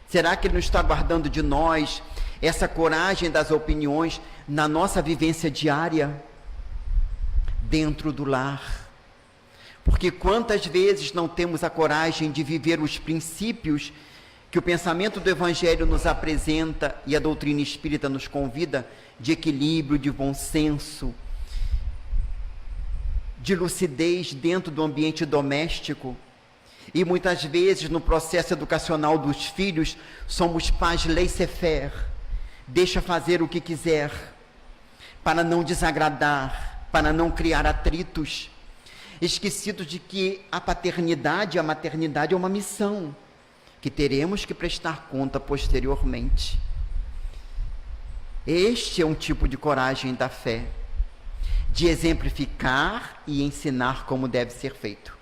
Será que ele não está aguardando de nós essa coragem das opiniões na nossa vivência diária, dentro do lar? Porque quantas vezes não temos a coragem de viver os princípios que o pensamento do Evangelho nos apresenta e a doutrina espírita nos convida, de equilíbrio, de bom senso, de lucidez dentro do ambiente doméstico? E muitas vezes no processo educacional dos filhos, somos pais laissez-faire, deixa fazer o que quiser, para não desagradar, para não criar atritos, esquecidos de que a paternidade e a maternidade é uma missão, que teremos que prestar conta posteriormente. Este é um tipo de coragem da fé, de exemplificar e ensinar como deve ser feito.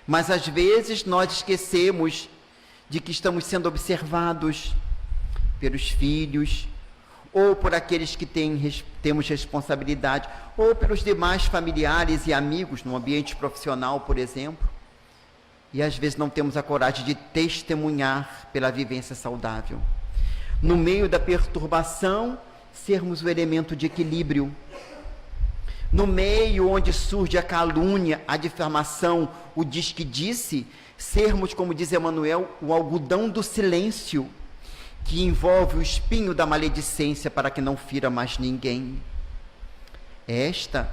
Mas às vezes nós esquecemos de que estamos sendo observados pelos filhos, ou por aqueles que temos responsabilidade, ou pelos demais familiares e amigos no ambiente profissional, por exemplo. E às vezes não temos a coragem de testemunhar pela vivência saudável. No meio da perturbação, sermos o elemento de equilíbrio. No meio onde surge a calúnia, a difamação, o diz que disse, sermos, como diz Emmanuel, o algodão do silêncio, que envolve o espinho da maledicência para que não fira mais ninguém. Esta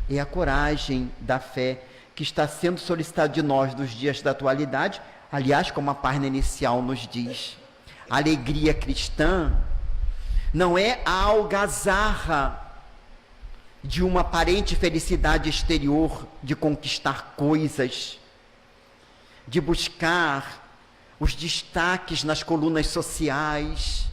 é a coragem da fé que está sendo solicitada de nós nos dias da atualidade, aliás, como a página inicial nos diz. A alegria cristã não é a algazarra de uma aparente felicidade exterior, de conquistar coisas, de buscar os destaques nas colunas sociais,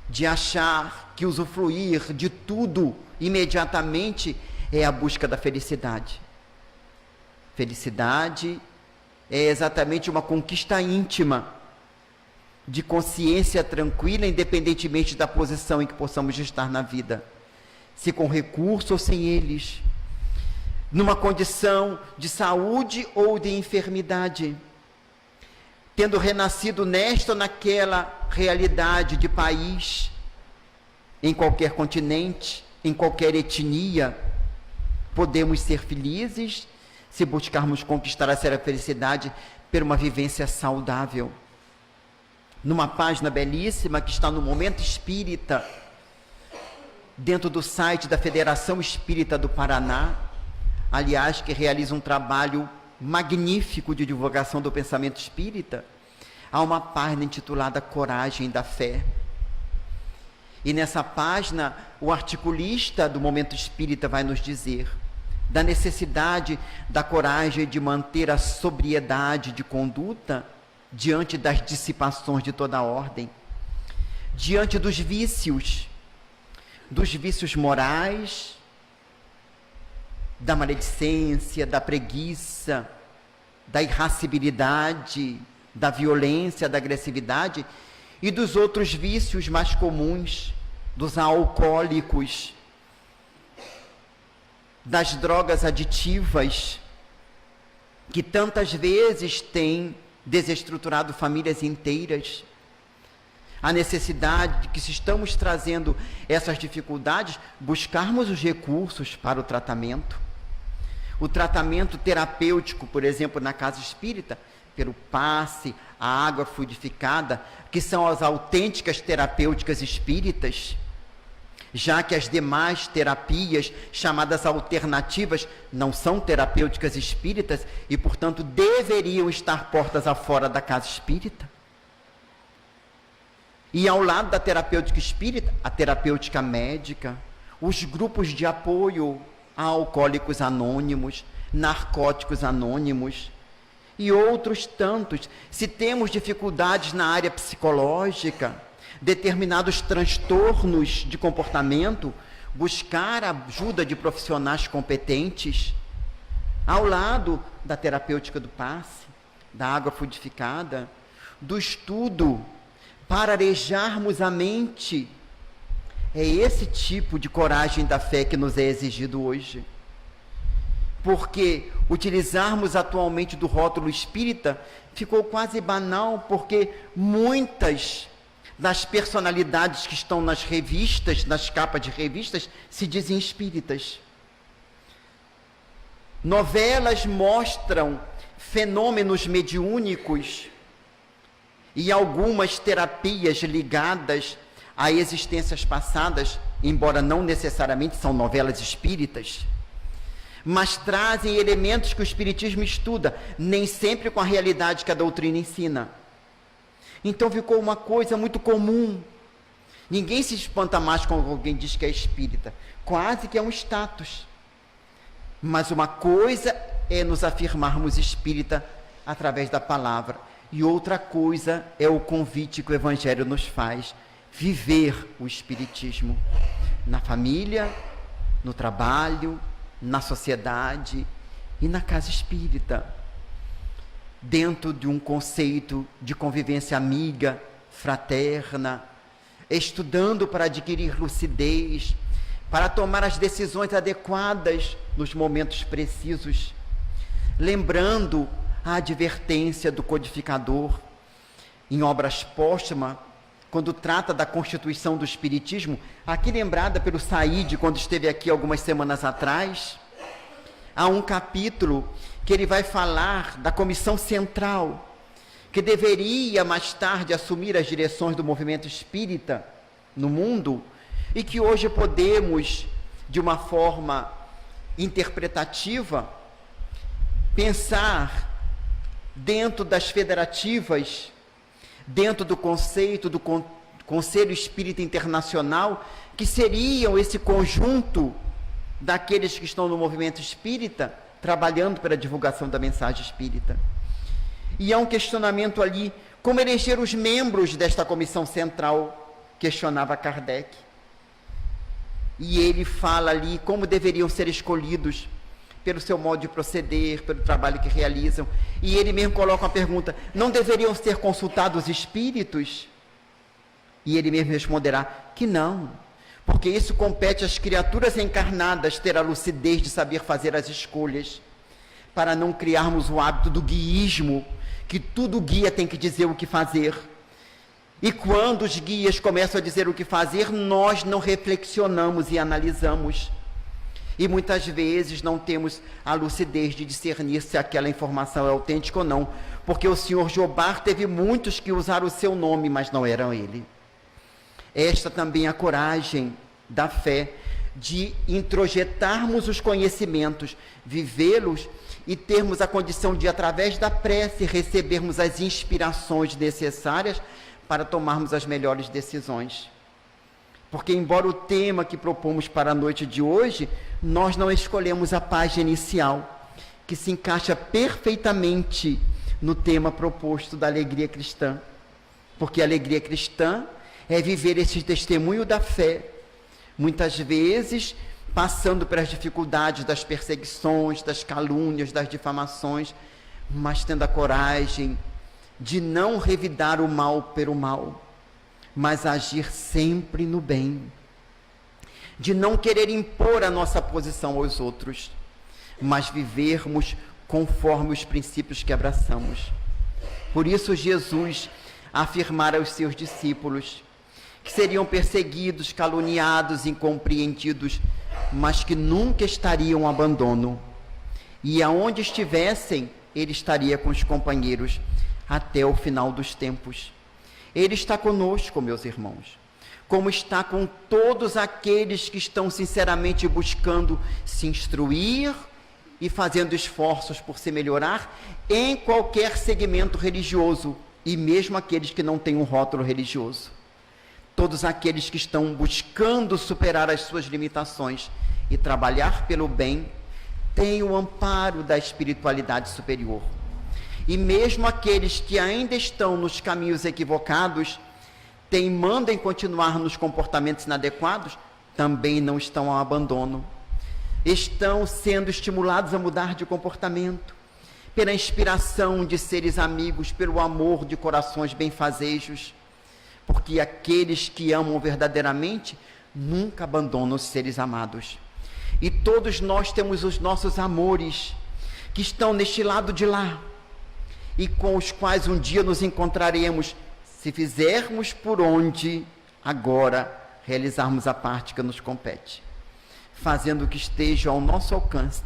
de achar que usufruir de tudo imediatamente é a busca da felicidade. Felicidade é exatamente uma conquista íntima, de consciência tranquila, independentemente da posição em que possamos estar na vida, se com recurso ou sem eles, numa condição de saúde ou de enfermidade, tendo renascido nesta ou naquela realidade de país, em qualquer continente, em qualquer etnia, podemos ser felizes se buscarmos conquistar essa felicidade por uma vivência saudável. Numa página belíssima que está no Momento Espírita, dentro do site da Federação Espírita do Paraná, aliás, que realiza um trabalho magnífico de divulgação do pensamento espírita, há uma página intitulada Coragem da Fé. E nessa página, o articulista do Momento Espírita vai nos dizer da necessidade da coragem de manter a sobriedade de conduta diante das dissipações de toda a ordem, diante dos vícios morais, da maledicência, da preguiça, da irascibilidade, da violência, da agressividade e dos outros vícios mais comuns, dos alcoólicos, das drogas aditivas, que tantas vezes têm desestruturado famílias inteiras. A necessidade de que, se estamos trazendo essas dificuldades, buscarmos os recursos para o tratamento. O tratamento terapêutico, por exemplo, na casa espírita, pelo passe, a água fluidificada, que são as autênticas terapêuticas espíritas, já que as demais terapias, chamadas alternativas, não são terapêuticas espíritas e, portanto, deveriam estar portas afora da casa espírita. E ao lado da terapêutica espírita, a terapêutica médica, os grupos de apoio a alcoólicos anônimos, narcóticos anônimos e outros tantos. Se temos dificuldades na área psicológica, determinados transtornos de comportamento, buscar a ajuda de profissionais competentes, ao lado da terapêutica do passe, da água fluidificada, do estudo, para arejarmos a mente. É esse tipo de coragem da fé que nos é exigido hoje. Porque utilizarmos atualmente do rótulo espírita ficou quase banal, porque muitas das personalidades que estão nas revistas, nas capas de revistas, se dizem espíritas. Novelas mostram fenômenos mediúnicos e algumas terapias ligadas a existências passadas, embora não necessariamente são novelas espíritas, mas trazem elementos que o espiritismo estuda, nem sempre com a realidade que a doutrina ensina. Então ficou uma coisa muito comum. Ninguém se espanta mais quando alguém diz que é espírita, quase que é um status. Mas uma coisa é nos afirmarmos espírita através da palavra, e outra coisa é o convite que o Evangelho nos faz: viver o espiritismo na família, no trabalho, na sociedade e na casa espírita, dentro de um conceito de convivência amiga, fraterna, estudando para adquirir lucidez, para tomar as decisões adequadas nos momentos precisos, lembrando a advertência do codificador em Obras Póstumas, quando trata da constituição do espiritismo, aqui lembrada pelo Said quando esteve aqui algumas semanas atrás. Há um capítulo que ele vai falar da comissão central, que deveria mais tarde assumir as direções do movimento espírita no mundo, e que hoje podemos, de uma forma interpretativa, pensar dentro das federativas, dentro do conceito do Conselho Espírita Internacional, que seriam esse conjunto daqueles que estão no movimento espírita, trabalhando pela divulgação da mensagem espírita. E há um questionamento ali, como eleger os membros desta comissão central, questionava Kardec. E ele fala ali como deveriam ser escolhidos, pelo seu modo de proceder, pelo trabalho que realizam. E ele mesmo coloca uma pergunta: não deveriam ser consultados espíritos? E ele mesmo responderá que não, porque isso compete às criaturas encarnadas ter a lucidez de saber fazer as escolhas, para não criarmos o hábito do guiísmo, que tudo guia tem que dizer o que fazer. E quando os guias começam a dizer o que fazer, nós não reflexionamos e analisamos. E muitas vezes não temos a lucidez de discernir se aquela informação é autêntica ou não, porque o senhor Jobard teve muitos que usaram o seu nome, mas não eram ele. Esta também é a coragem da fé, de introjetarmos os conhecimentos, vivê-los e termos a condição de, através da prece, recebermos as inspirações necessárias para tomarmos as melhores decisões. Porque, embora o tema que propomos para a noite de hoje, nós não escolhemos a página inicial, que se encaixa perfeitamente no tema proposto da alegria cristã. Porque a alegria cristã é viver esse testemunho da fé, muitas vezes passando pelas dificuldades das perseguições, das calúnias, das difamações, mas tendo a coragem de não revidar o mal pelo mal, mas agir sempre no bem, de não querer impor a nossa posição aos outros, mas vivermos conforme os princípios que abraçamos. Por isso Jesus afirmara aos seus discípulos que seriam perseguidos, caluniados, incompreendidos, mas que nunca estariam no abandono. E aonde estivessem, ele estaria com os companheiros até o final dos tempos. Ele está conosco, meus irmãos, como está com todos aqueles que estão sinceramente buscando se instruir e fazendo esforços por se melhorar em qualquer segmento religioso, e mesmo aqueles que não têm um rótulo religioso. Todos aqueles que estão buscando superar as suas limitações e trabalhar pelo bem, têm o amparo da espiritualidade superior. E mesmo aqueles que ainda estão nos caminhos equivocados, teimando em continuar nos comportamentos inadequados, também não estão ao abandono. Estão sendo estimulados a mudar de comportamento, pela inspiração de seres amigos, pelo amor de corações benfazejos, porque aqueles que amam verdadeiramente nunca abandonam os seres amados. E todos nós temos os nossos amores, que estão neste lado de lá, e com os quais um dia nos encontraremos, se fizermos por onde agora realizarmos a parte que nos compete, fazendo o que esteja ao nosso alcance,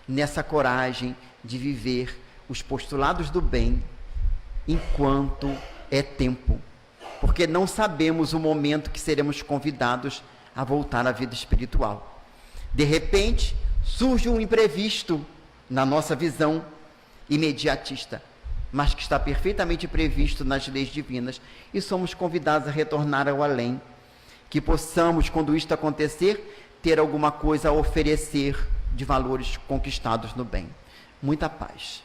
nessa coragem de viver os postulados do bem, enquanto é tempo, porque não sabemos o momento que seremos convidados a voltar à vida espiritual. De repente, surge um imprevisto na nossa visão imediatista, mas que está perfeitamente previsto nas leis divinas, e somos convidados a retornar ao além, que possamos, quando isto acontecer, ter alguma coisa a oferecer de valores conquistados no bem. Muita paz.